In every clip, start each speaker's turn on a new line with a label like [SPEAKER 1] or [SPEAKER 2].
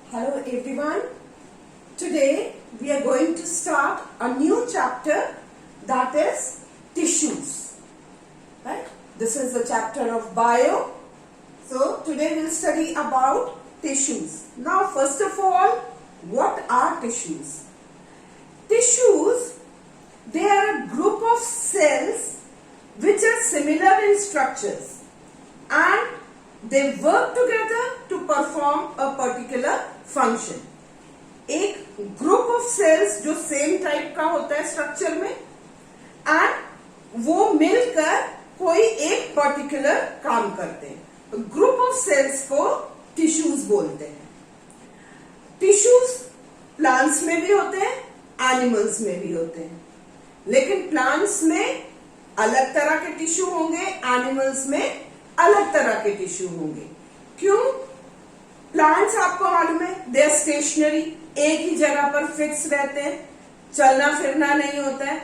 [SPEAKER 1] Hello everyone. Today we are going to start a new chapter, that is tissues. Right? This is the chapter of bio. So today we'll study about tissues. Now first of all, what are tissues? Tissues, they are a group of cells which are similar in structures and they work together to perform a particular function. एक group of sales जो same type का होता है structure में and वो मिलकर कोई एक पर्टिकुलर काम करते हैं. ग्रुप ऑफ सेल्स को टिश्यूज बोलते हैं. टिश्यूज प्लांट्स में भी होते हैं, एनिमल्स में भी होते हैं, लेकिन प्लांट्स में अलग तरह के टिश्यू होंगे, एनिमल्स में अलग तरह के टिश्यू होंगे. क्यों? प्लांट्स आपको मालूम है दे आर स्टेशनरी, एक ही जगह पर फिक्स रहते हैं, चलना फिरना नहीं होता है.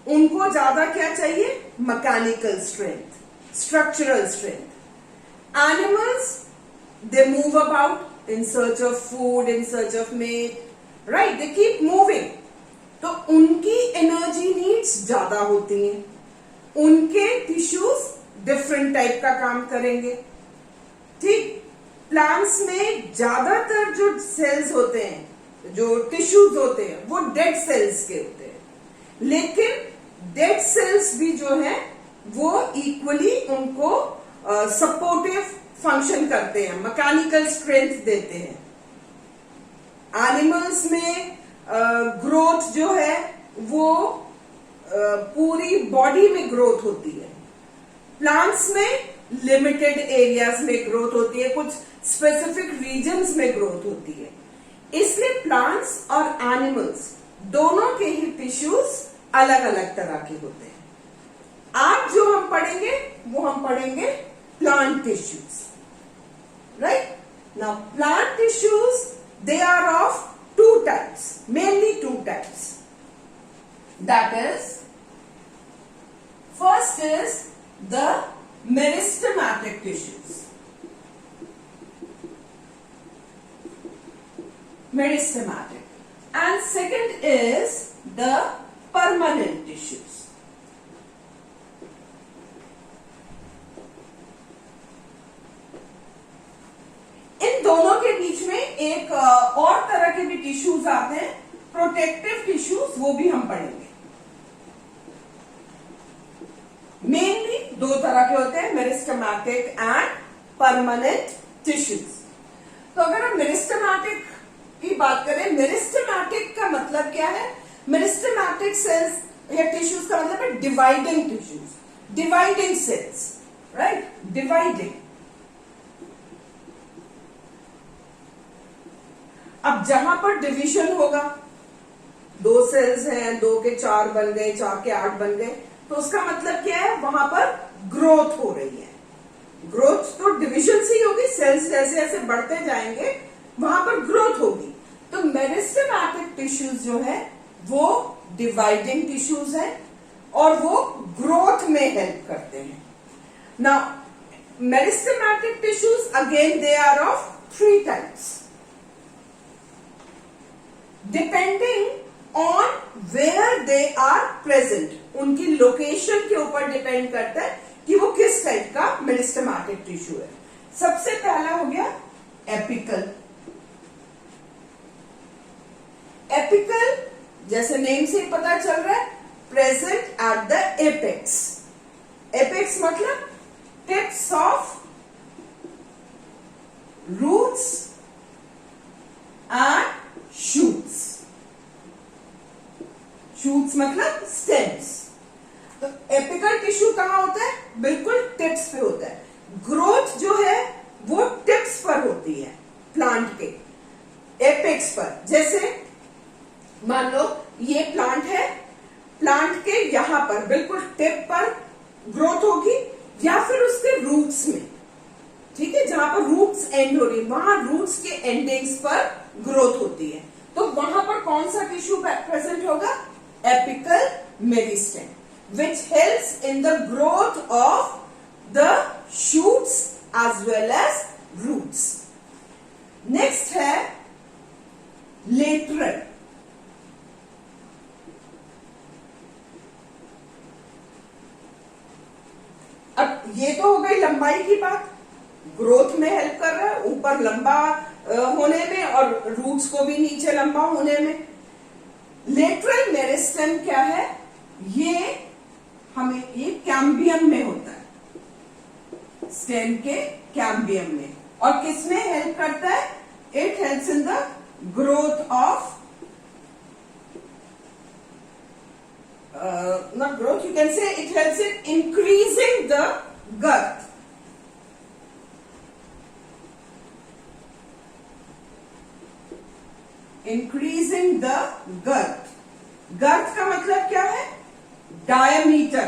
[SPEAKER 1] उनको ज्यादा क्या चाहिए? Mechanical strength, structural strength. Animals they move about in search of food, in search of mate, right, they keep moving. तो उनकी एनर्जी नीड्स ज्यादा होती हैं, उनके टिश्यूज डिफरेंट टाइप का काम करेंगे. ठीक. प्लांट्स में ज्यादातर जो सेल्स होते हैं, जो टिश्यूज होते हैं, वो डेड सेल्स के होते हैं, लेकिन डेड सेल्स भी जो है वो इक्वली उनको सपोर्टिव फंक्शन करते हैं, मैकेनिकल स्ट्रेंथ देते हैं. एनिमल्स में ग्रोथ जो है वो पूरी बॉडी में ग्रोथ होती है. प्लांट्स में लिमिटेड एरियाज में ग्रोथ होती है, कुछ स्पेसिफिक रीजन्स में ग्रोथ होती है. इसलिए प्लांट्स और एनिमल्स दोनों के ही टिश्यूज अलग अलग तरह के होते हैं. आज जो हम पढ़ेंगे वो हम पढ़ेंगे plant tissues. Right. Now plant tissues they are of two types, mainly two types. That is, first is the meristematic tissues. Meristematic. And second is the permanent tissues. इन दोनों के बीच में एक और तरह के भी टिश्यूज आते हैं, प्रोटेक्टिव टिश्यूज, वो भी हम पढ़ेंगे. मेनली दो तरह के होते हैं, मेरिस्टेमैटिक एंड परमानेंट टिश्यूज. तो अगर हम मेरिस्टेमैटिक की बात करें, मेरिस्टेमैटिक का मतलब क्या है? मेरिस्टेमैटिक सेल्स या टिश्यूज का मतलब है dividing tissues, dividing cells, right, dividing. अब जहां पर डिवीजन होगा, दो सेल्स हैं, 2 के 4 बन गए, 4 के 8 बन गए, तो उसका मतलब क्या है? वहां पर ग्रोथ हो रही है. ग्रोथ तो डिवीजन से ही होगी, सेल्स जैसे जैसे बढ़ते जाएंगे वहां पर ग्रोथ होगी. तो मेरिस्टेमैटिक टिश्यूज जो है वो डिवाइडिंग टिश्यूज है और वो ग्रोथ में हेल्प करते हैं. Now meristematic tissues again they are of 3 types, depending on where they are present. उनकी लोकेशन के ऊपर डिपेंड करता है कि वो किस टाइप का मेरिस्टेमैटिक टिश्यू है. सबसे पहला हो गया एपिकल. एपिकल जैसे नेम से ही पता चल रहा है, present at the apex. Apex मतलब tips of roots and shoots. Shoots मतलब स्टेम्स. तो एपिकल टिश्यू कहां होता है? बिल्कुल टिप्स पे होता है. ग्रोथ जो है वो टिप्स पर होती है प्लांट के, एपेक्स पर. जैसे मान लो ये प्लांट है, प्लांट के यहां पर बिल्कुल टिप पर ग्रोथ होगी या फिर उसके रूट्स में. ठीक है, जहां पर रूट्स एंड हो रही है वहां रूट्स के एंडिंग्स पर ग्रोथ होती है. तो वहां पर कौन सा टिश्यू प्रेजेंट होगा? Apical meristem, which helps in the growth of the shoots as well as roots. Next है लेटरल। अब ये तो हो गई लंबाई की बात, ग्रोथ में हेल्प कर रहा है, ऊपर लंबा होने में और रूट्स को भी नीचे लंबा होने में। लेटरल मेरिस्टेम क्या है? ये कैम्बियम में होता है, स्टेम के कैम्बियम में। और किसमें हेल्प करता है? It helps in the growth of not growth, you can say it helps in increasing the girth. Increasing the girth. Girth का मतलब क्या है? Diameter.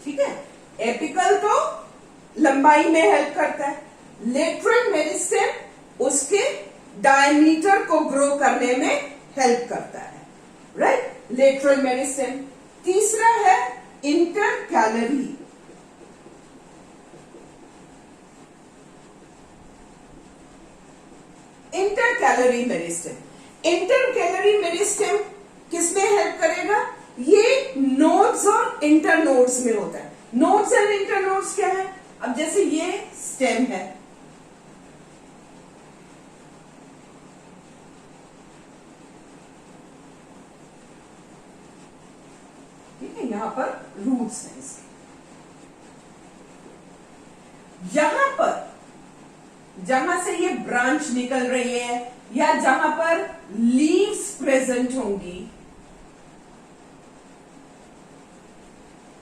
[SPEAKER 1] ठीक है, एपिकल तो लंबाई में हेल्प करता है, लेटरल मेरिस्टेम उसके डायमीटर को ग्रो करने में हेल्प करता है, राइट? Lateral meristem. तीसरा है intercalary. Intercalary meristem. Intercalary meristem किसमें हेल्प करेगा? ये नोड्स और इंटरनोड्स में होता है। नोड्स एंड इंटरनोड्स क्या है? अब जैसे ये स्टेम है, ठीक है, यहां पर रूट्स हैं इसके। यहां पर जहां से ये ब्रांच निकल रही है या जहां पर लीव्स प्रेजेंट होंगी,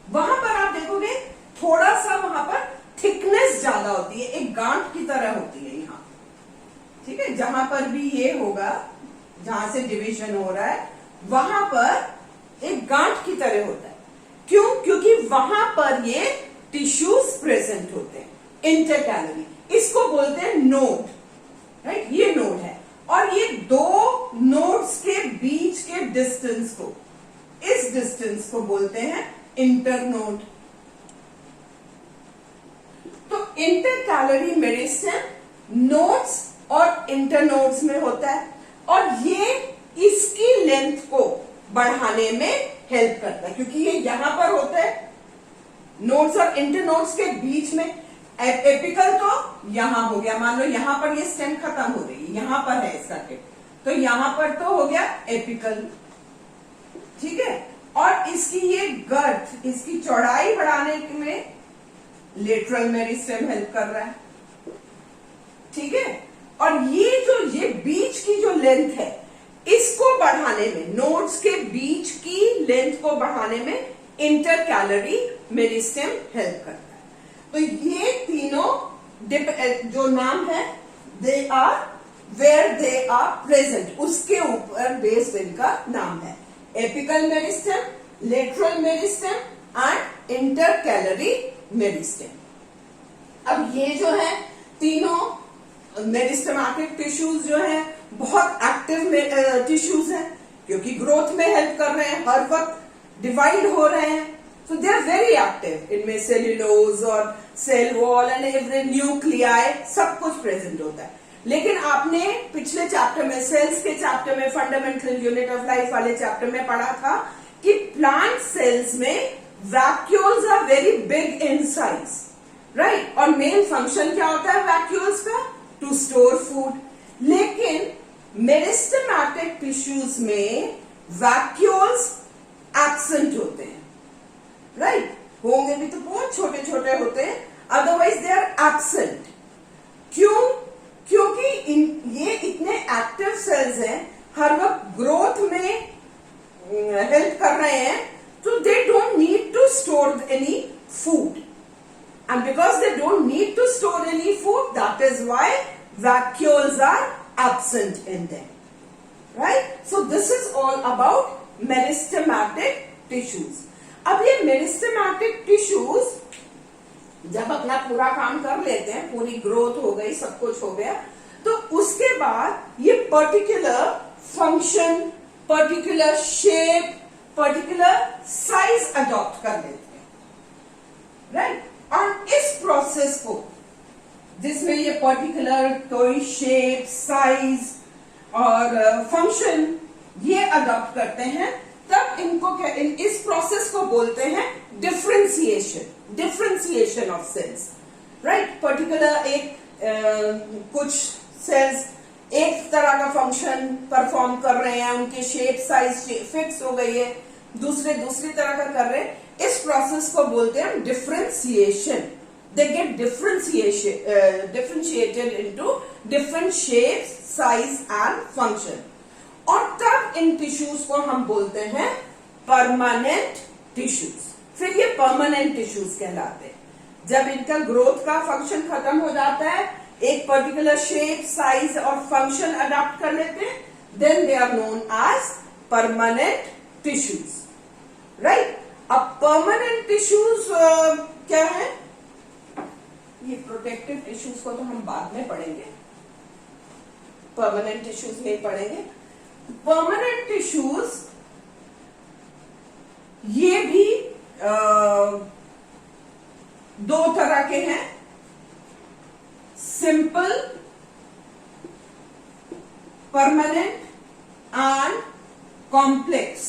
[SPEAKER 1] वहां पर आप देखोगे थोड़ा सा वहां पर थिकनेस ज्यादा होती है, एक गांठ की तरह होती है यहां, ठीक है। जहां पर भी ये होगा, जहां से डिवीजन हो रहा है, वहां पर एक गांठ की तरह होता है। क्यों? क्योंकि वहां पर ये टिश्यूज प्रेजेंट होते हैं। इंटरकैलरी, इसको बोलते हैं नोड, राइट? ये नोड है, और ये दो नोड्स के बीच के डिस्टेंस को, इस डिस्टेंस को बोलते हैं इंटरनोड। तो इंटरकैलरी मेरिस्टेम नोड्स और इंटरनोड्स में होता है, और ये इसकी लेंथ को बढ़ाने में हेल्प करता है, क्योंकि ये यहां पर होता है नोड्स और इंटरनोड्स के बीच में। एपिकल तो यहां हो गया, मान लो यहां पर ये स्टेम खत्म हो रही है, यहां पर है इसका टिप, तो यहां पर तो हो गया एपिकल, ठीक है। और इसकी ये गर्थ, इसकी चौड़ाई बढ़ाने में लेटरल मेरिस्टेम हेल्प कर रहा है, ठीक है। और ये बीच की जो लेंथ है, इसको बढ़ाने में, नोड्स के बीच की लेंथ को बढ़ाने में इंटरकैलरी मेरिस्टेम हेल्प करता है। तो ये तीनों जो नाम है, they are where they are present, उसके ऊपर बेस्ड इनका नाम है। Apical meristem, lateral meristem and intercalary meristem. अब ये जो है तीनों मेरिस्टेमेटिक टिश्यूज जो है बहुत एक्टिव टिश्यूज हैं, क्योंकि ग्रोथ में हेल्प कर रहे हैं, हर वक्त डिवाइड हो रहे हैं, so they are very active. इनमें सेल्यूलोज और cell wall and every nuclei सब कुछ प्रेजेंट होता है। लेकिन आपने पिछले चैप्टर में, सेल्स के चैप्टर में, फंडामेंटल यूनिट ऑफ लाइफ वाले चैप्टर में पढ़ा था कि प्लांट सेल्स में vacuoles are very big in size, right? और मेन फंक्शन क्या होता है वैक्यूल्स का? To store food. लेकिन मेरिस्टेमेटिक टिश्यूज में वैक्यूल्स एब्सेंट होते हैं, राइट? होंगे भी तो बहुत छोटे छोटे होते हैं, अदरवाइज दे आर एब्सेंट। क्यों? क्योंकि ये इतने एक्टिव सेल्स हैं, हर वक्त ग्रोथ में हेल्प कर रहे हैं, तो they don't need to store any food, and because they don't need to store any food, that is why vacuoles are absent in them, right? So this is all about meristematic tissues. अब ये meristematic tissues जब अपना पूरा काम कर लेते हैं, पूरी ग्रोथ हो गई, सब कुछ हो गया, तो उसके बाद ये particular function, particular shape, particular size adopt कर लेते हैं, राइट? और इस प्रोसेस को जिसमें ये पर्टिकुलर कोई शेप, साइज और फंक्शन ये अडॉप्ट करते हैं, तब इनको इस प्रोसेस को बोलते हैं differentiation of cells, right. Particular एक कुछ सेल्स एक तरह का फंक्शन परफॉर्म कर रहे हैं, उनके शेप साइज फिक्स हो गई है, दूसरी तरह का कर रहे हैं, इस प्रोसेस को बोलते हैं differentiation. They get differentiated into different shapes, size and function. और तब इन टिश्यूज को हम बोलते हैं परमानेंट टिश्यूज। फिर ये परमानेंट टिश्यूज कहलाते हैं। जब इनका ग्रोथ का फंक्शन खत्म हो जाता है, एक पर्टिकुलर शेप, साइज और फंक्शन अडॉप्ट कर लेते हैं, then they are known as permanent tissues, right. अब परमानेंट टिश्यूज क्या है? ये प्रोटेक्टिव टिश्यूज को तो हम बाद में पढ़ेंगे, परमानेंट टिश्यूज नहीं पढ़ेंगे। परमानेंट टिश्यूज ये भी दो तरह के हैं, simple permanent and complex.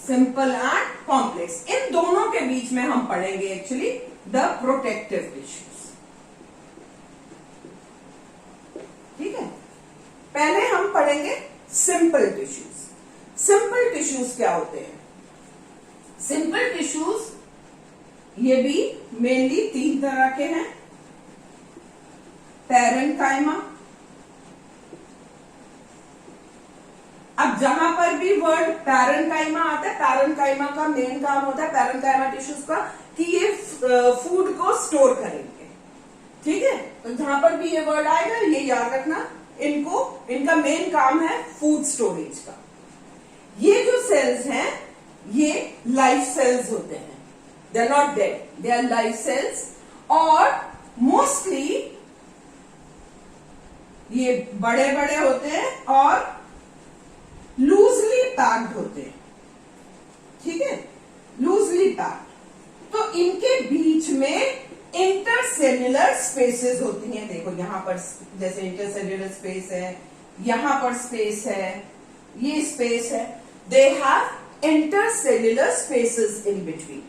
[SPEAKER 1] Simple and complex, इन दोनों के बीच में हम पढ़ेंगे एक्चुअली द प्रोटेक्टिव टिश्यूज, ठीक है। पहले हम पढ़ेंगे सिंपल टिश्यूज। सिंपल टिश्यूज क्या होते हैं? सिंपल टिश्यूज ये भी मेनली 3 तरह के हैं, पैरेन्काइमा। अब जहां पर भी वर्ड पैरेन्काइमा आता है, पैरेन्काइमा का मेन काम होता है पैरेन्काइमा टिश्यूज का कि ये फूड को स्टोर करेंगे, ठीक है। तो जहां पर भी ये वर्ड आएगा ये याद रखना, इनका मेन काम है फूड स्टोरेज का। ये जो सेल्स हैं ये लाइफ सेल्स होते हैं, they are not dead, they are life cells. और मोस्टली ये बड़े बड़े होते हैं और लूजली पैक्ड होते हैं, ठीक है, लूजली पैक्ड। तो इनके बीच में इंटरसेल्युलर स्पेसेस होती हैं। देखो यहां पर जैसे इंटरसेल्युलर स्पेस है, यहां पर स्पेस है, ये स्पेस है, they have intercellular spaces in between,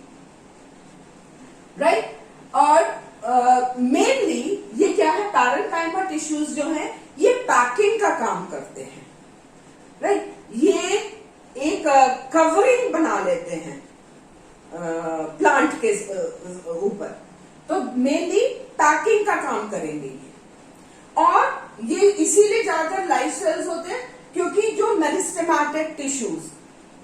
[SPEAKER 1] right. और मेनली ये क्या है, पैरेन्काइमा टिश्यूज जो है ये पैकिंग का काम करते हैं, राइट। ये एक कवरिंग बना लेते हैं प्लांट के ऊपर, तो मेनली पैकिंग का काम करेंगे ये। और ये इसीलिए ज्यादातर लाइफ सेल्स होते हैं क्योंकि जो मेरिस्टेमेटिक टिश्यूज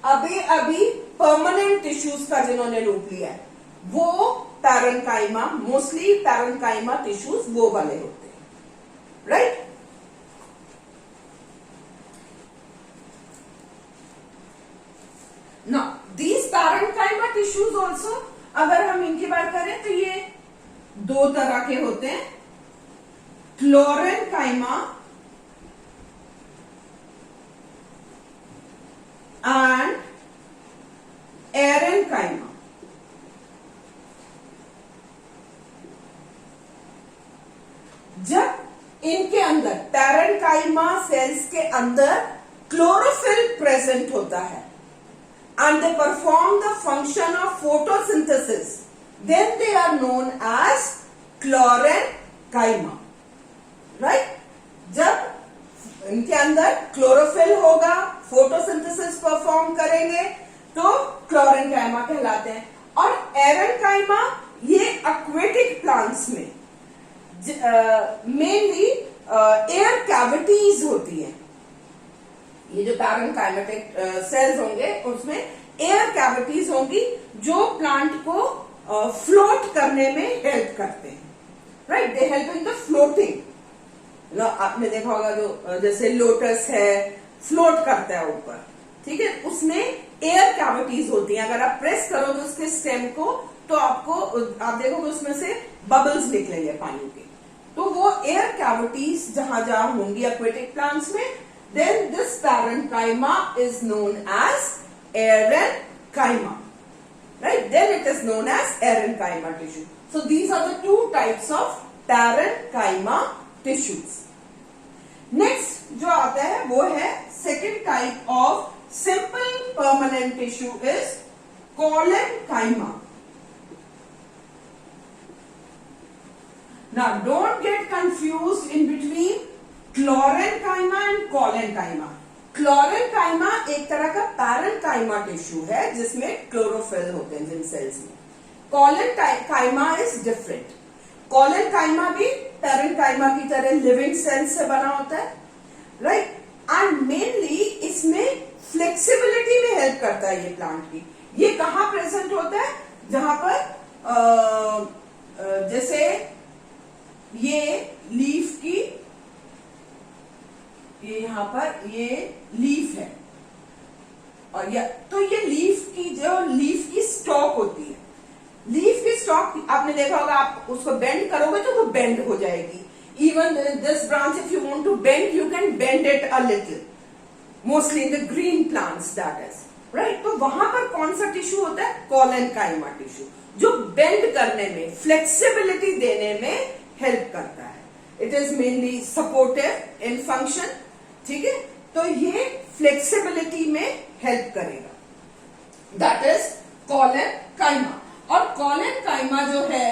[SPEAKER 1] अभी परमानेंट टिश्यूज का जिन्होंने रूप लिया है वो पैरेन्काइमा, मोस्टली पैरेन्काइमा टिश्यूज वो वाले होते हैं, right. Now, these parenchyma tissues also, अगर हम इनकी बात करें तो ये 2 तरह के होते हैं, क्लोरेन्काइमा एंड एरेन्काइमा। जब इनके अंदर पैरेन्काइमा सेल्स के अंदर क्लोरोफिल प्रेजेंट होता है and they perform the function of photosynthesis, then they are known as क्लोरेन्काइमा, right. जब इनके अंदर क्लोरोफिल होगा, फोटोसिंथेसिस परफॉर्म करेंगे तो क्लोरेन्काइमा कहलाते हैं। और एरेन्काइमा ये एक्वेटिक प्लांट्स में मेनली एयर कैविटीज होती है। ये जो पैरेन्काइमेटिक सेल्स होंगे उसमें एयर कैविटीज होंगी जो प्लांट को फ्लोट करने में हेल्प करते हैं, right. They help in the floating. आपने देखा होगा जो जैसे लोटस है फ्लोट करता है ऊपर, ठीक है, उसमें एयर कैविटीज होती हैं। अगर आप प्रेस करोगे उसके स्टेम को तो आप देखोगे उसमें से बबल्स निकलेंगे पानी के। तो वो एयर कैविटीज जहां जहां होंगी एक्वेटिक प्लांट्स में, then this parenchyma is known as एरेन्काइमा, right? Then it is known as parenchyma tissue. So these are the two types of parenchyma tissues. Next जो आता है वो है second type of simple permanent tissue is collenchyma. Now don't get confused in between chlorenchyma and collenchyma. Chlorenchyma एक तरह का parenchyma tissue है जिसमें क्लोरोफिल होते हैं जिन सेल्स में. कोलेंकाइमा इज डिफरेंट. कोलेंकाइमा भी पैरेंकाइमा की तरह लिविंग सेल्स से बना होता है, राइट? एंड मेनली इसमें फ्लेक्सिबिलिटी में हेल्प करता है ये प्लांट की. ये कहाँ प्रेजेंट होता है? जहां पर जैसे ये लीफ की, ये यहां पर ये लीफ है और तो ये लीफ की स्टॉक होती है. लीफ की स्टॉक आपने देखा होगा, आप उसको बेंड करोगे तो वो बेंड हो जाएगी. Even this branch if you want to bend you can bend it a little, mostly in the green plants that is, right? तो वहां पर कौन सा टिश्यू होता है? कोलेंकाइमा टिश्यू, जो बेंड करने में, फ्लेक्सिबिलिटी देने में हेल्प करता है. It is mainly supportive in function, ठीक है? तो ये फ्लेक्सिबिलिटी में हेल्प करेगा. That is collenchyma. और कोलेंकाइमा जो है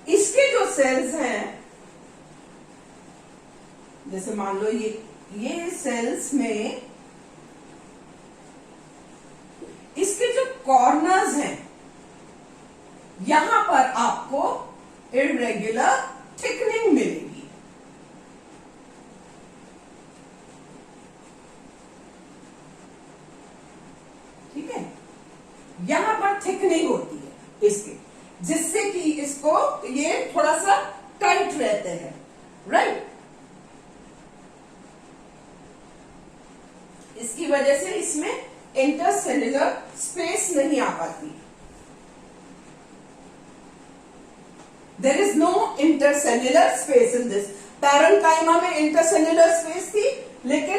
[SPEAKER 1] इसके जो सेल्स हैं, जैसे मान लो ये सेल्स में इसके जो कॉर्नर्स हैं, यहां पर आपको इरेगुलर थिकनिंग मिलेगी. ठीक है? यहां पर थिकनिंग होती है इसकी, जिससे कि इसको ये थोड़ा सा टाइट रहते हैं, राइट? इसकी वजह से इसमें इंटरसेल्युलर स्पेस नहीं आ पाती. There is no intercellular space in this. Parenchyma में इंटरसेल्युलर स्पेस थी, लेकिन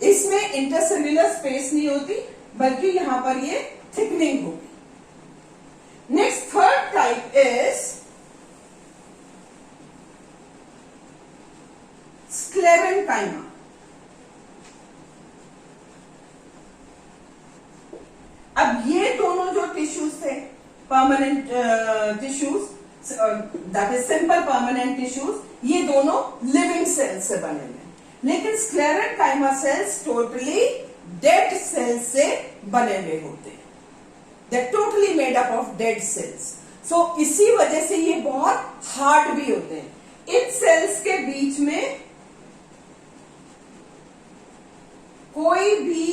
[SPEAKER 1] इसमें इंटरसेल्युलर स्पेस नहीं होती, बल्कि यहां पर ये थिकनिंग होगी. Next third type is sclerenchyma. अब ये दोनों जो टिश्यूज थे, permanent tissues, that is simple permanent tissues, ये दोनों लिविंग सेल्स से बने हुए हैं. लेकिन sclerenchyma cells totally dead cells से बने हुए होते हैं. They totally made up of dead cells. So इसी वजह से ये बहुत हार्ड भी होते हैं. इन सेल्स के बीच में कोई भी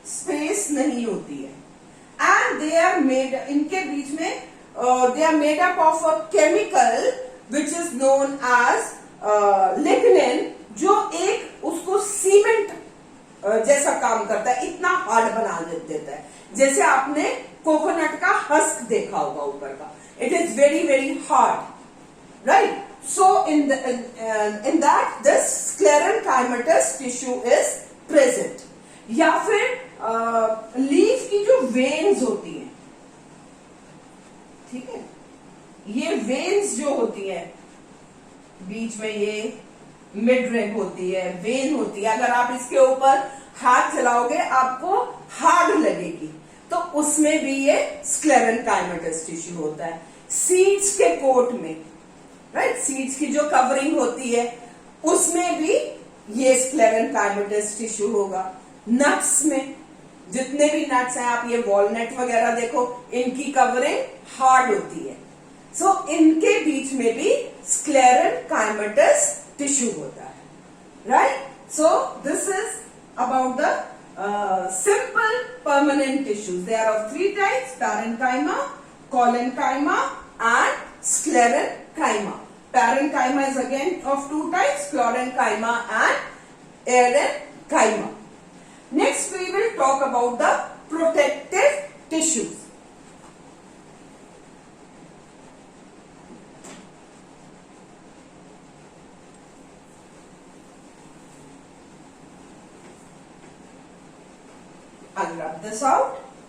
[SPEAKER 1] स्पेस नहीं होती है. एंड दे आर मेड, इनके बीच में they are made up of a chemical which is known as lignin, जो एक उसको सीमेंट जैसा काम करता है, इतना हार्ड बना देता है. जैसे आपने कोकोनट का हस्क देखा होगा ऊपर का, it is very very hard, right? So in that this sclerenchymatous tissue is present. या फिर लीफ की जो वेन्स होती हैं, ठीक है, ये वेन्स जो होती है बीच में, ये मिड रिब होती है, वेन होती है. अगर आप इसके ऊपर हाथ चलाओगे आपको हार्ड लगेगी, तो उसमें भी ये स्क्लेरेंकाइमेटस टिश्यू होता है. सीड्स के कोट में, राइट, सीड्स की जो कवरिंग होती है उसमें भी ये स्क्लेरेंकाइमेटस टिश्यू होगा. नट्स में, जितने भी नट्स हैं, आप ये वॉलनट वगैरह देखो, इनकी कवरिंग हार्ड होती है. सो इनके बीच में भी स्क्लेरेंकाइमेटस टिश्यू होता है, right? So this is about the simple permanent tissues. They are of three types: parenchyma, collenchyma and sclerenchyma. Parenchyma is again of two types: chlorenchyma and aerenchyma. Next we will talk about the protective tissues.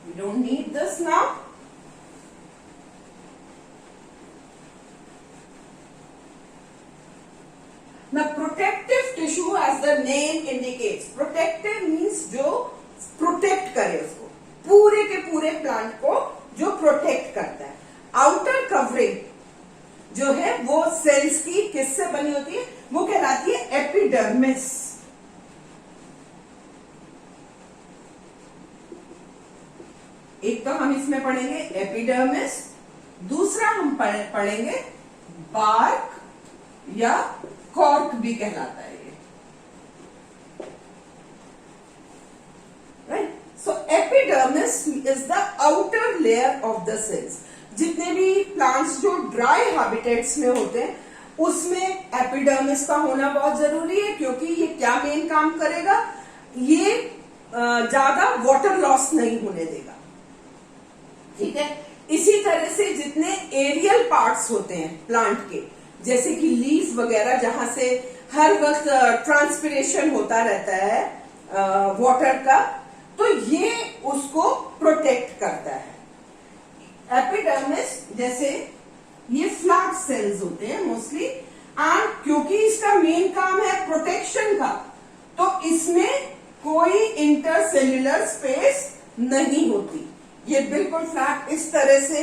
[SPEAKER 1] We don't need this now. Now protective tissue, as the name indicates, protective means जो protect करे उसको, पूरे के पूरे plant को जो protect करता है. आउटर कवरिंग जो है वो सेल्स की किससे बनी होती है? वो कहलाती है एपिडर्मिस. एक तो हम इसमें पढ़ेंगे एपिडर्मिस, दूसरा हम पढ़ेंगे बार्क या कॉर्क भी कहलाता है ये. Right. So epidermis is the outer layer of the cells. जितने भी प्लांट्स जो ड्राई हैबिटेट्स में होते हैं उसमें एपिडर्मिस का होना बहुत जरूरी है, क्योंकि ये क्या मेन काम करेगा? ये ज्यादा वाटर लॉस नहीं होने देगा. ठीक है. इसी तरह से जितने एरियल पार्ट्स होते हैं प्लांट के, जैसे कि लीव्स वगैरह, जहां से हर वक्त ट्रांसपिरेशन होता रहता है वाटर का, तो ये उसको प्रोटेक्ट करता है. एपिडर्मिस जैसे ये फ्लैट सेल्स होते हैं मोस्टली, एंड क्योंकि इसका मेन काम है प्रोटेक्शन का, तो इसमें कोई इंटरसेल्युलर स्पेस नहीं होती. ये बिल्कुल फ्लैट इस तरह से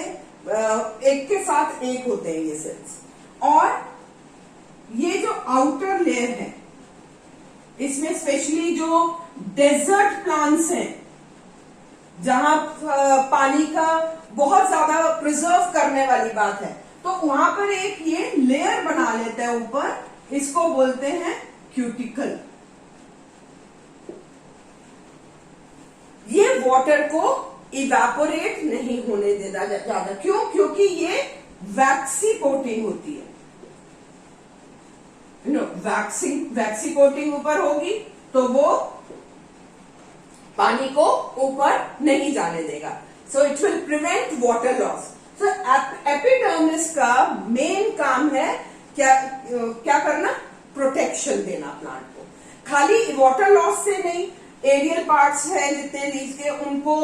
[SPEAKER 1] एक के साथ एक होते हैं ये सेल्स. और ये जो आउटर लेयर है, इसमें स्पेशली जो डेजर्ट प्लांट्स हैं, जहां पानी का बहुत ज्यादा प्रिजर्व करने वाली बात है, तो वहां पर एक ये लेयर बना लेता है ऊपर, इसको बोलते हैं क्यूटिकल. ये वाटर को इवेपोरेट नहीं होने देता ज्यादा. क्यों? क्योंकि ये वैक्सी कोटिंग होती है. वैक्सी कोटिंग ऊपर होगी तो वो पानी को ऊपर नहीं जाने देगा. So it will prevent water loss. So epidermis का मेन काम है क्या करना? प्रोटेक्शन देना प्लांट को. खाली वाटर लॉस से नहीं, एरियल पार्ट्स है जितने लीव्स के, उनको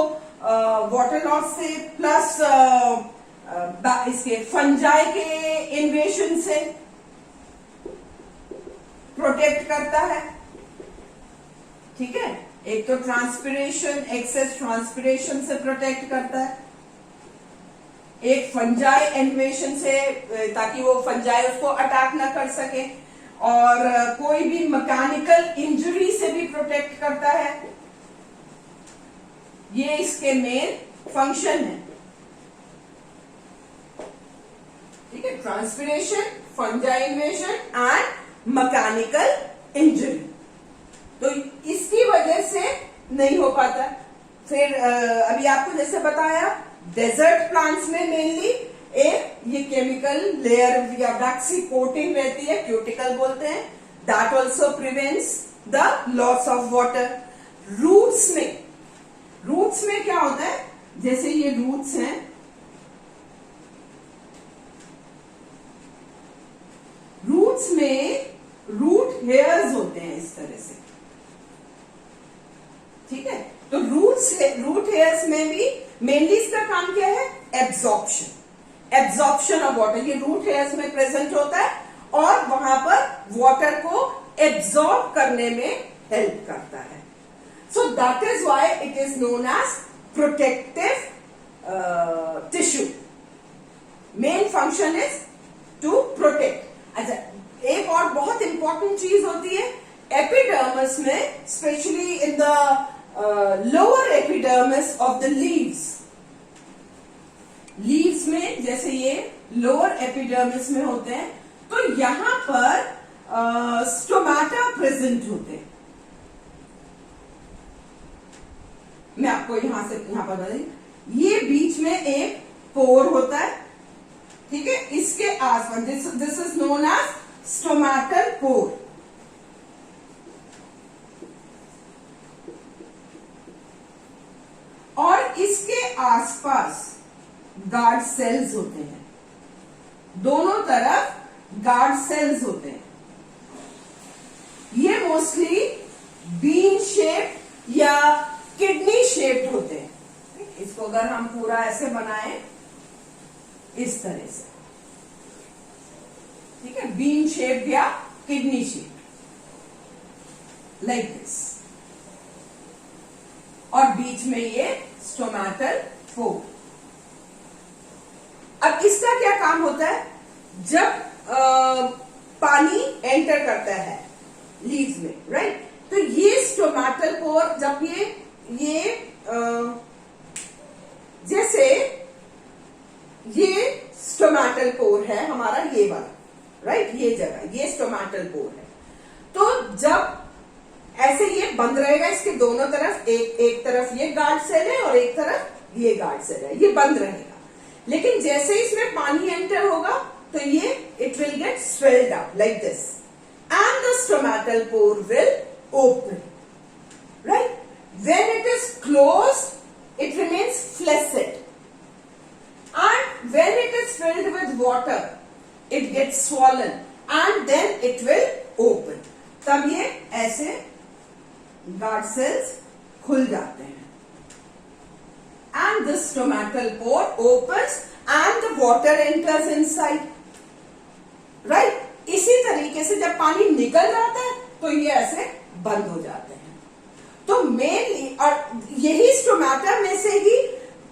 [SPEAKER 1] वाटर लॉस से प्लस इसके फंजाई के इन्वेशन से प्रोटेक्ट करता है. ठीक है. एक तो ट्रांसपिरेशन, एक्सेस ट्रांसपिरेशन से प्रोटेक्ट करता है, एक फंजाई इन्वेशन से, ताकि वो फंजाई उसको अटैक ना कर सके, और कोई भी मैकेनिकल इंजरी से भी प्रोटेक्ट करता है. ये इसके मेन फंक्शन है. ठीक है. Transpiration, fungi इन्वेशन and mechanical injury. तो इसकी वजह से नहीं हो पाता. फिर अभी आपको जैसे बताया, डेजर्ट प्लांट्स में मेनली एक ये केमिकल लेयर या वैक्सी कोटिंग रहती है, क्यूटिकल बोलते हैं. That also prevents the loss of water. Roots में क्या होता है? जैसे ये रूट्स हैं, रूट्स में रूट हेयर्स होते हैं इस तरह से. ठीक है. तो रूट हेयर्स में भी मेनली इसका काम क्या है? Absorption of water. ये रूट हेयर्स में प्रेजेंट होता है और वहां पर वाटर को एब्जॉर्ब करने में हेल्प करता है. So that is why it is known as protective tissue. Main function is to protect. अच्छा, एक और बहुत इंपॉर्टेंट चीज होती है एपिडर्मिस में, specially in the lower epidermis of the leaves में, जैसे ये लोअर एपिडर्मिस में होते हैं, तो यहां पर स्टोमाटा प्रेजेंट होते हैं. मैं आपको यहां पर बता दें, ये बीच में एक पोर होता है. ठीक है. इसके आसपास this is known as stomatal pore. और इसके आसपास गार्ड सेल्स होते हैं. दोनों तरफ गार्ड सेल्स होते हैं. ये मोस्टली बीन शेप या किडनी शेप्ड होते हैं. अगर हम पूरा ऐसे बनाए इस तरह से, ठीक है, बीन शेप या किडनी शेप, लाइक दिस, और बीच में ये स्टोमेटल पोर। अब इसका क्या काम होता है? जब पानी एंटर करता है लीव्स में, राइट, तो ये स्टोमेटल पोर, जब ये जैसे ये स्टोमेटल पोर है हमारा, ये वाला, राइट, ये जगह, ये स्टोमेटल पोर है। तो जब ऐसे ये बंद रहेगा, इसके दोनों तरफ, एक तरफ ये गार्ड सेल है और एक तरफ ये गार्ड सेल है, ये बंद रहेगा। लेकिन जैसे इसमें पानी एंटर होगा तो ये it will get swelled up like this and the stomatal pore will open, right. When it is closed it remains flaccid and when it is filled with water it gets swollen and then it will open। तब ये ऐसे guard cells खुल जाते हैं and this stomatal pore opens and the water enters inside, right। इसी तरीके से जब पानी निकल जाता है तो ये ऐसे बंद हो जाते हैं। तो मेनली, और यही स्टोमेटा में से ही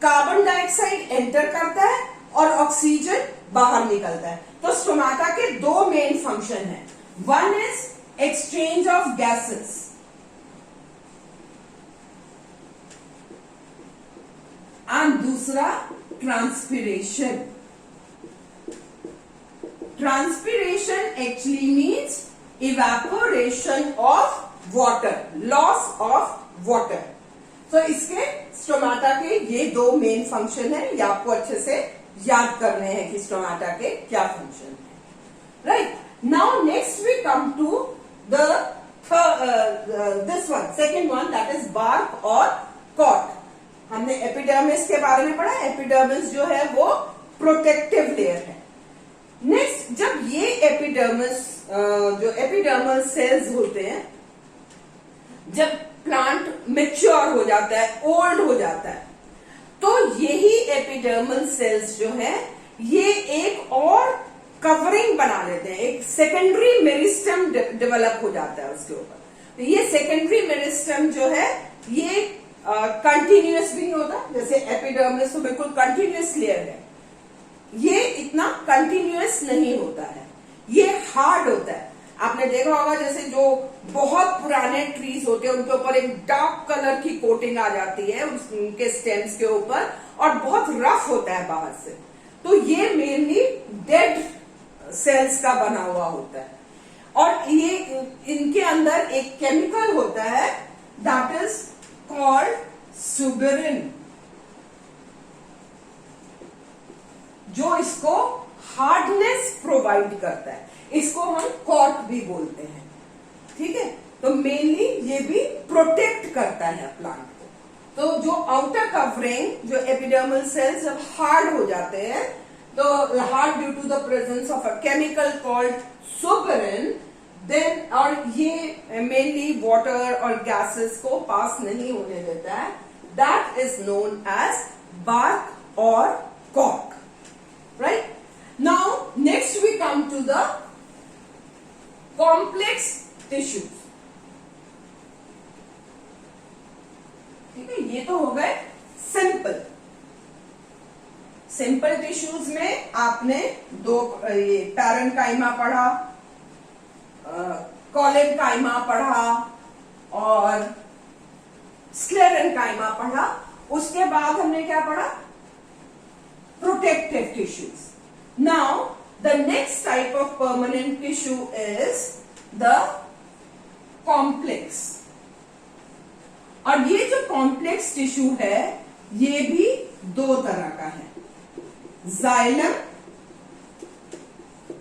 [SPEAKER 1] कार्बन डाइऑक्साइड एंटर करता है और ऑक्सीजन बाहर निकलता है। तो स्टोमेटा के दो मेन फंक्शन है, one is exchange of gases and दूसरा transpiration. Transpiration actually means evaporation of water, loss of water. तो इसके स्टोमेटा के ये दो मेन फंक्शन है, ये आपको अच्छे से याद करने हैं कि स्टोमेटा के क्या फंक्शन है, right. Now next we come to the this one, second one, that is bark और कॉर्क। हमने एपिडर्मिस के बारे में पढ़ा। एपिडर्मिस जो है वो प्रोटेक्टिव लेयर है। नेक्स्ट, जब ये एपिडर्मिस जो एपिडर्मल सेल्स होते हैं, जब प्लांट मैच्योर हो जाता है, ओल्ड हो जाता है, तो यही एपिडर्मल सेल्स जो है ये एक और कवरिंग बना लेते हैं, एक सेकेंडरी मेरिस्टम डेवलप हो जाता है उसके ऊपर। तो ये सेकेंडरी मेरिस्टम जो है ये कंटिन्यूअस भी नहीं होता, जैसे एपिडर्मिस तो बिल्कुल कंटिन्यूअस लेयर है, ये इतना कंटिन्यूअस नहीं होता है, ये हार्ड होता है। आपने देखा होगा जैसे जो बहुत पुराने ट्रीज होते हैं उनके ऊपर एक डार्क कलर की कोटिंग आ जाती है उनके स्टेम्स के ऊपर, और बहुत रफ होता है बाहर से। तो ये मेनली डेड सेल्स का बना हुआ होता है, और ये इनके अंदर एक केमिकल होता है दैट इज कॉल्ड सुबेरिन, जो इसको हार्डनेस प्रोवाइड करता है। इसको हम कॉर्क भी बोलते हैं, ठीक है। तो मेनली ये भी प्रोटेक्ट करता है प्लांट को। तो जो आउटर कवरिंग, जो एपिडर्मल सेल्स जब हार्ड हो जाते हैं, तो hard due to the presence of a chemical called suberin, then, और ये मेनली वाटर और गैसेस को पास नहीं होने देता है, that is known as bark और cork, right. Now next we come to the complex tissues, ठीक है। ये तो हो गए सिंपल। सिंपल टिश्यूज में आपने दो, ये पैरेन्काइमा पढ़ा, कोलेनकाइमा पढ़ा और स्क्लेरेन्काइमा पढ़ा। उसके बाद हमने क्या पढ़ा? Protective tissues. Now the next type of permanent tissue is the complex, और ये जो कॉम्प्लेक्स टिश्यू है ये भी दो तरह का है, xylem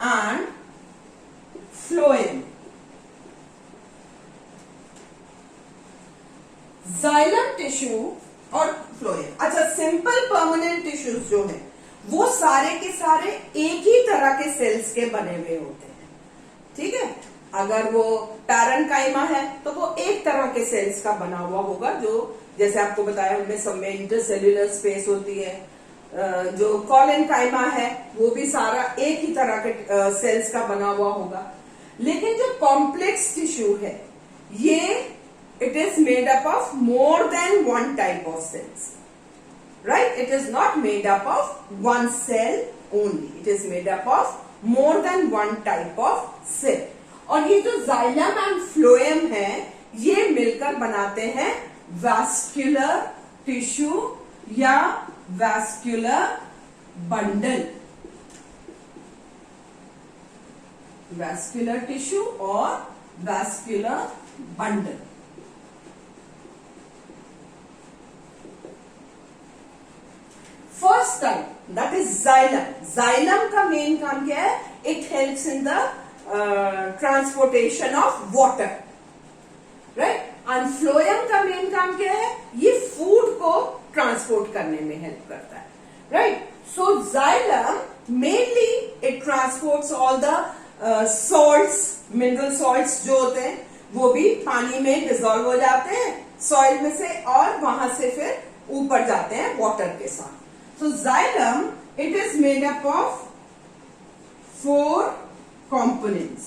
[SPEAKER 1] and phloem. Xylem tissue और फ्लोएम। अच्छा, सिंपल परमानेंट टिश्यूज जो है वो सारे के सारे एक ही तरह के सेल्स के बने हुए होते हैं, ठीक है। अगर वो पैरेन्काइमा है तो वो एक तरह के सेल्स का बना हुआ होगा जो जैसे आपको बताया हमने, सब में इंटरसेल्यूलर स्पेस होती है। जो कॉलेनकाइमा है वो भी सारा एक ही तरह के सेल्स का बना हुआ होगा। लेकिन जो कॉम्प्लेक्स टिश्यू है ये it is made up of more than one type of cells, right? It is not made up of one cell only. It is made up of more than one type of cell. और ये जो xylem and phloem है ये मिलकर बनाते हैं vascular tissue या vascular bundle. Vascular tissue और vascular bundle. First type that is xylem. Xylem का मेन काम क्या है? It helps in the transportation of water, right? And phloem का मेन काम क्या है? ये फूड को ट्रांसपोर्ट करने में हेल्प करता है, right? So xylem mainly it transports all the salts, mineral salts जो होते हैं वो भी पानी में डिसॉल्व हो जाते हैं सॉइल में से, और वहां से फिर ऊपर जाते हैं वाटर के साथ। So xylem, it is made up of 4 components.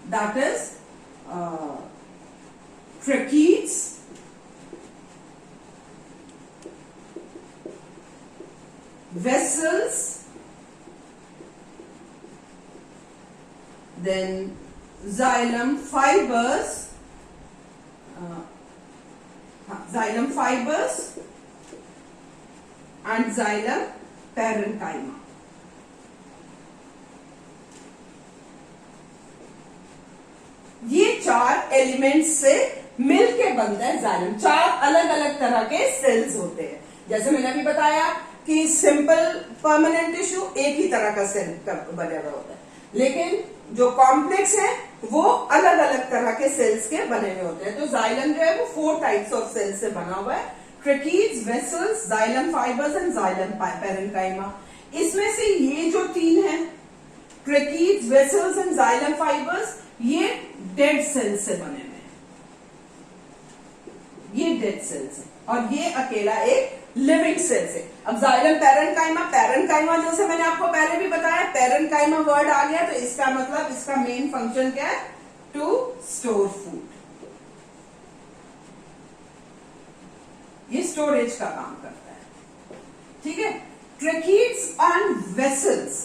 [SPEAKER 1] That is tracheids, vessels, then xylem fibers, and xylem parenchyma. ये 4 एलिमेंट्स से मिलके बनता है जाइलम। 4 अलग अलग तरह के सेल्स होते हैं। जैसे मैंने अभी बताया कि सिंपल परमानेंट टिश्यू एक ही तरह का सेल बना हुआ होता है, लेकिन जो कॉम्प्लेक्स है वो अलग अलग तरह के सेल्स के बने हुए होते हैं। तो जाइलम जो है वो 4 टाइप्स ऑफ सेल्स से बना हुआ है, tracheids, vessels, xylem fibres and xylem parenchyma. इसमें से ये जो 3 हैं, tracheids, vessels and xylem fibres, ये डेड सेल्स से बने हुए हैं। ये डेड सेल्स है और ये अकेला एक लिविंग सेल्स है। अब जाइलम पैरेन्काइमा, पैरेन्काइमा जैसे मैंने आपको पहले भी बताया, पैरेन्काइमा वर्ड आ गया तो इसका मतलब, इसका मेन फंक्शन क्या है? To store food. ये स्टोरेज का काम करता है, ठीक है। ट्रेकीड्स एंड वेसल्स,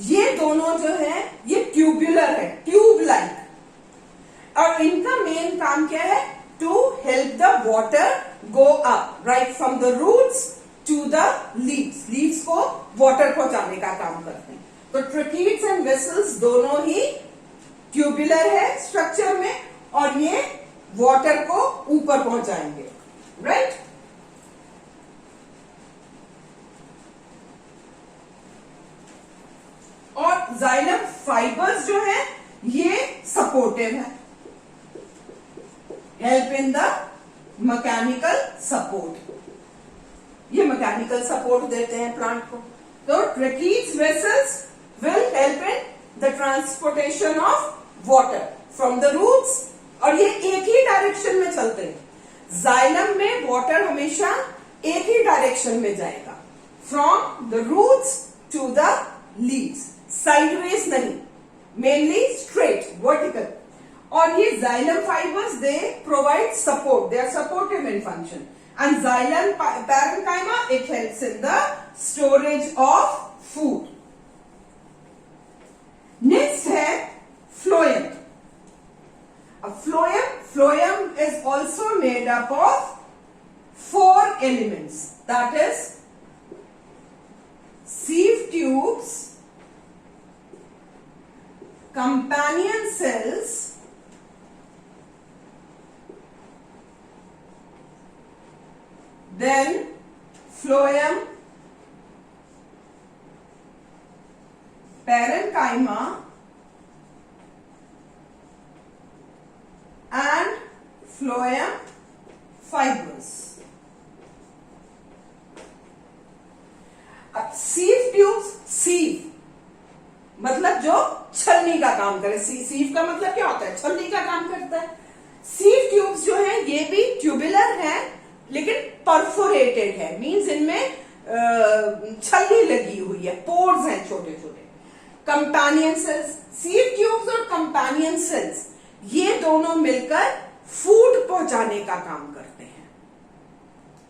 [SPEAKER 1] ये दोनों जो है ये ट्यूबुलर है, ट्यूब लाइक, और इनका मेन काम क्या है? To help the water go up, right from the roots to the leaves. Leaves को वाटर पहुंचाने का काम करते हैं। तो ट्रेकीड्स एंड वेसल्स दोनों ही ट्यूबुलर है स्ट्रक्चर में, और ये वाटर को ऊपर पहुंचाएंगे, राइट? और जाइलम फाइबर्स जो है ये सपोर्टिव है, help in the mechanical support, ये मैकेनिकल सपोर्ट देते हैं प्लांट को। तो tracheids vessels will help in the transportation of water from the roots, और ये एक ही डायरेक्शन में चलते हैं। जाइलम में वाटर हमेशा एक ही डायरेक्शन में जाएगा, from the roots to the leaves, sideways नहीं, मेनली स्ट्रेट, वर्टिकल। और ये xylem fibres they provide support, they are supportive in function, and xylem parenchyma it helps in the storage of food. Next है phloem. अब phloem is also made up of 4 elements, that is sieve tubes, companion cells, then phloem, parenchyma, and phloem fibers. अब sieve tubes, sieve मतलब जो छलनी का काम करे। सीव का मतलब क्या होता है? छलनी का काम करता है। सीव ट्यूब्स जो है ये भी ट्यूबुलर है लेकिन परफोरेटेड है, मींस इनमें छल्ली लगी हुई है, पोर्स हैं छोटे छोटे। कंपेनियन सेल्स, सीव ट्यूब्स और कंपेनियन सेल्स ये दोनों मिलकर फूड पहुंचाने का काम करते हैं।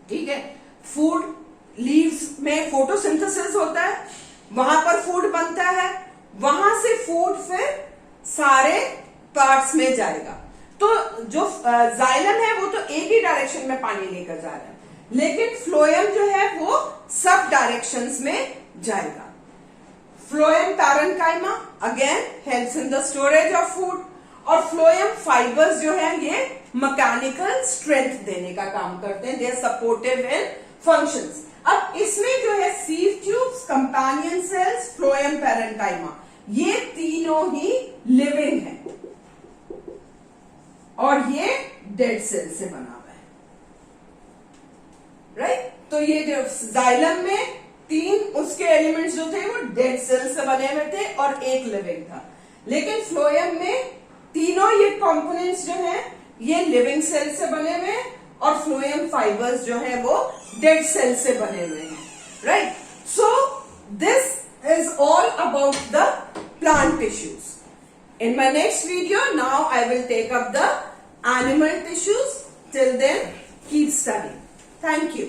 [SPEAKER 1] ठीक है, फूड लीव्स में फोटोसिंथेसिस होता है, वहां पर फूड बनता है, वहां से फूड फिर सारे पार्ट्स में जाएगा। तो जो जाइलम है वो तो एक ही डायरेक्शन में पानी लेकर जा रहा है, लेकिन फ्लोएम जो है वो सब डायरेक्शंस में जाएगा। Phloem parenchyma again helps in the storage of food, और फ्लोएम फाइबर्स जो है ये मैकेनिकल स्ट्रेंथ देने का काम करते हैं, they are supportive in functions. अब इसमें जो है sieve tubes, companion cells, phloem parenchyma ये तीनों ही लिविंग है और ये डेड सेल से बना हुआ है, राइट। तो ये जो जाइलम में तीन उसके एलिमेंट्स जो थे वो डेड सेल से बने हुए थे और एक लिविंग था, लेकिन फ्लोएम में तीनों ये कंपोनेंट्स जो हैं ये लिविंग सेल से बने हुए हैं और फ्लोएम फाइबर्स जो है वो डेड सेल से बने हुए हैं, right. So this is all about the plant tissues. In my next video, now I will take up the animal tissues. Till then, keep studying. Thank you.